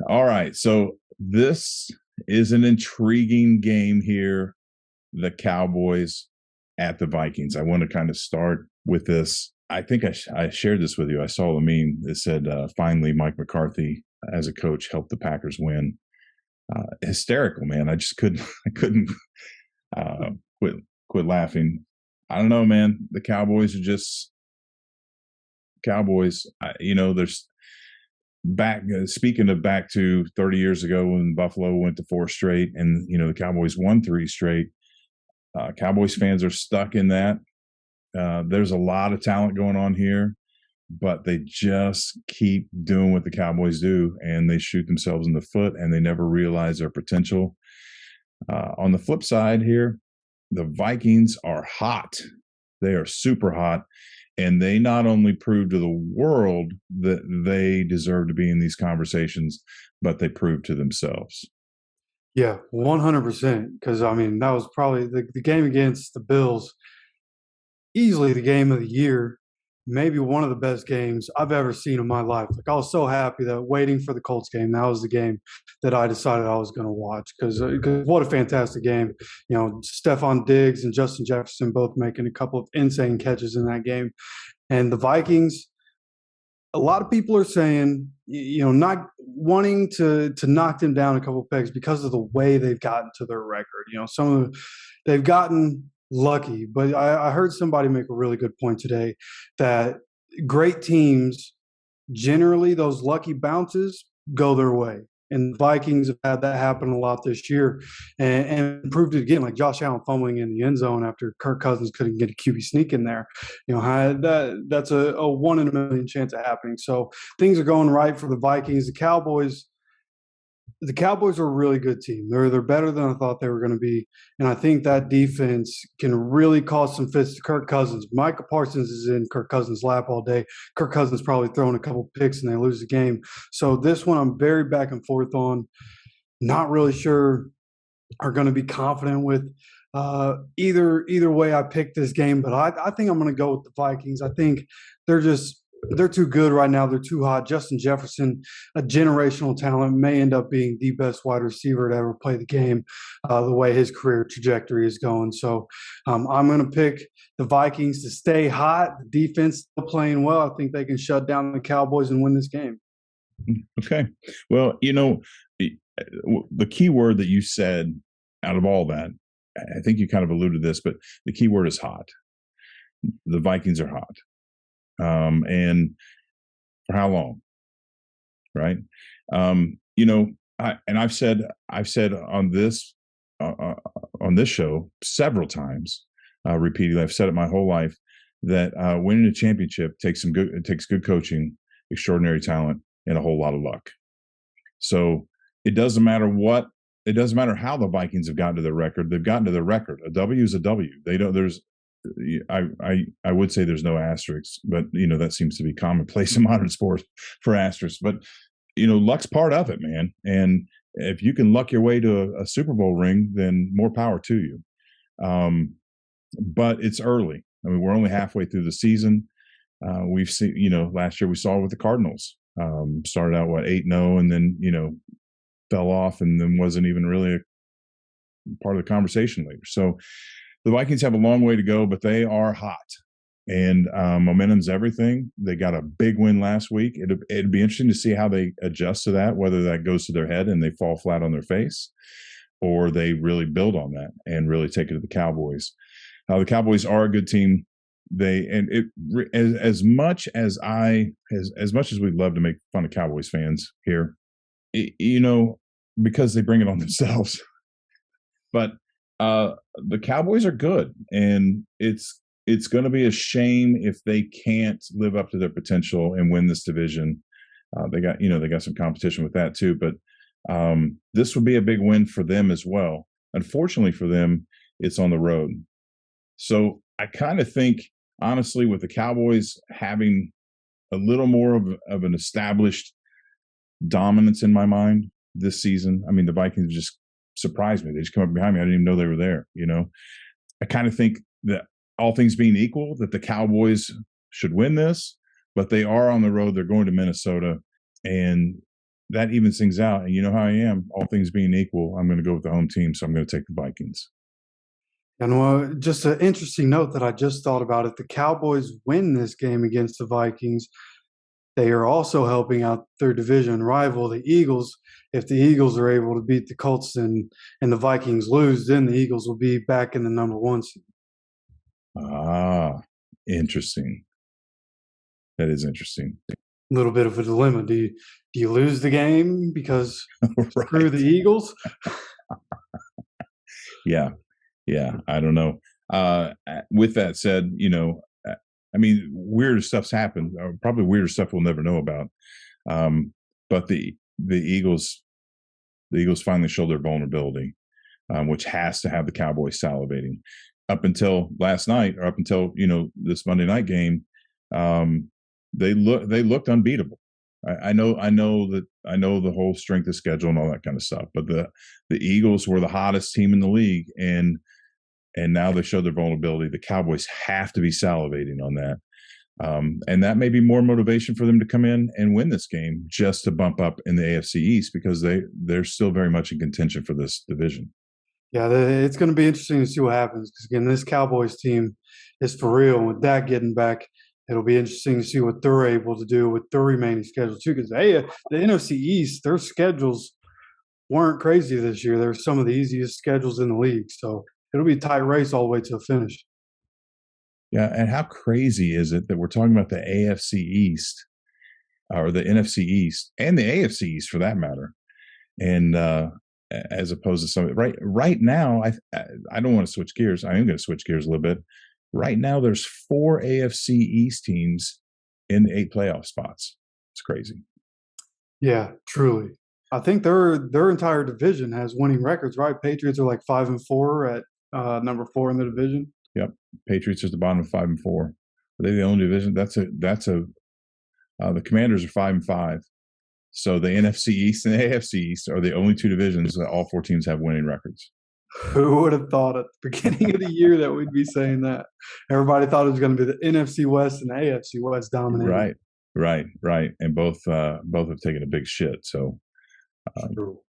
All right. So this is an intriguing game here. The Cowboys at the Vikings. I want to kind of start with this. I think I shared this with you. I saw the meme that said, finally, Mike McCarthy as a coach helped the Packers win. Hysterical, man. I just couldn't, I couldn't quit laughing. I don't know, man. The Cowboys are just Cowboys. There's back speaking of back to 30 years ago when Buffalo went to 4 straight and the Cowboys won 3 straight. Cowboys fans are stuck in that. There's a lot of talent going on here, but they just keep doing what the Cowboys do, and they shoot themselves in the foot, and they never realize their potential. On the flip side here, the Vikings are hot. They are super hot. And they not only prove to the world that they deserve to be in these conversations, but they prove to themselves. Yeah, 100%. Because, I mean, that was probably the game against the Bills, easily the game of the year, maybe one of the best games I've ever seen in my life. Like, I was so happy that waiting for the Colts game, that was the game that I decided I was going to watch because what a fantastic game. Stephon Diggs and Justin Jefferson both making a couple of insane catches in that game. And the Vikings, a lot of people are saying, not wanting to knock them down a couple of pegs because of the way they've gotten to their record. They've gotten lucky, but I heard somebody make a really good point today that great teams, generally those lucky bounces go their way. And the Vikings have had that happen a lot this year and proved it again, like Josh Allen fumbling in the end zone after Kirk Cousins couldn't get a QB sneak in there. That's a 1 in a million chance of happening. So things are going right for the Vikings. The Cowboys are a really good team. They're better than I thought they were going to be, and I think that defense can really cause some fits to Kirk Cousins. Micah Parsons is in Kirk Cousins' lap all day. Kirk Cousins probably throwing a couple picks and they lose the game. So this one I'm very back and forth on. Not really sure are going to be confident with either way I pick this game, but I think I'm going to go with the Vikings. I think they're too good right now. They're too hot. Justin Jefferson, a generational talent, may end up being the best wide receiver to ever play the game, the way his career trajectory is going. So I'm going to pick the Vikings to stay hot. The defense still playing well. I think they can shut down the Cowboys and win this game. Okay. Well, the key word that you said out of all that, I think you kind of alluded to this, but the key word is hot. The Vikings are hot. And for how long, right? I've said on this show several times, repeatedly, I've said it my whole life that winning a championship takes good coaching, extraordinary talent, and a whole lot of luck. So it doesn't matter how the Vikings have gotten to their record. They've gotten to their record. A W is a W. I would say there's no asterisks, but that seems to be commonplace in modern sports for asterisks. But luck's part of it, man. And if you can luck your way to a Super Bowl ring, then more power to you. But it's early. I mean, we're only halfway through the season. We've seen, last year we saw with the Cardinals. Started out 8-0, and then fell off, and then wasn't even really a part of the conversation later. So the Vikings have a long way to go, but they are hot, and momentum's everything. They got a big win last week. It'd be interesting to see how they adjust to that, whether that goes to their head and they fall flat on their face, or they really build on that and really take it to the Cowboys. The Cowboys are a good team. As much as we'd love to make fun of Cowboys fans here, because they bring it on themselves, but the Cowboys are good, and it's going to be a shame if they can't live up to their potential and win this division. They got some competition with that too, but this would be a big win for them as well. Unfortunately for them, it's on the road. So I kind of think, honestly, with the Cowboys having a little more of an established dominance in my mind this season, I mean, the Vikings just surprised me. They just come up behind me. I didn't even know they were there. I kind of think that all things being equal, that the Cowboys should win this, but they are on the road. They're going to Minnesota, and that evens things out. And you know how I am. All things being equal, I'm going to go with the home team, so I'm going to take the Vikings. And just an interesting note that I just thought about: if the Cowboys win this game against the Vikings, they are also helping out their division rival, the Eagles. If the Eagles are able to beat the Colts and the Vikings lose, then the Eagles will be back in the #1 seed. Ah, interesting. That is interesting. A little bit of a dilemma. Do you lose the game because screw the Eagles? Yeah. I don't know. With that said, I mean, weirder stuff's happened. Probably weirder stuff we'll never know about. But the Eagles finally showed their vulnerability, which has to have the Cowboys salivating. Up until last night, or up until this Monday night game, they looked unbeatable. I know the whole strength of schedule and all that kind of stuff, but the Eagles were the hottest team in the league, and now they showed their vulnerability. The Cowboys have to be salivating on that. And that may be more motivation for them to come in and win this game, just to bump up in the AFC East, because they're still very much in contention for this division. Yeah, it's going to be interesting to see what happens, because, again, this Cowboys team is for real. And with that getting back, it'll be interesting to see what they're able to do with their remaining schedule, too, because the NFC East, their schedules weren't crazy this year. They're some of the easiest schedules in the league. So it'll be a tight race all the way to the finish. Yeah, and how crazy is it that we're talking about the AFC East, or the NFC East, and the AFC East for that matter, and as opposed to some right now, I don't want to switch gears. I am going to switch gears a little bit. Right now, there's 4 AFC East teams in the 8 playoff spots. It's crazy. Yeah, truly. I think their entire division has winning records, right? Patriots are like 5-4 at #4 in the division. Yep, Patriots is the bottom of 5-4. Are they the only division? The Commanders are 5-5. So the NFC East and the AFC East are the only 2 divisions that all 4 teams have winning records. Who would have thought at the beginning of the year that we'd be saying that? Everybody thought it was going to be the NFC West and the AFC West dominating. Right. And both have taken a big shit. So. True.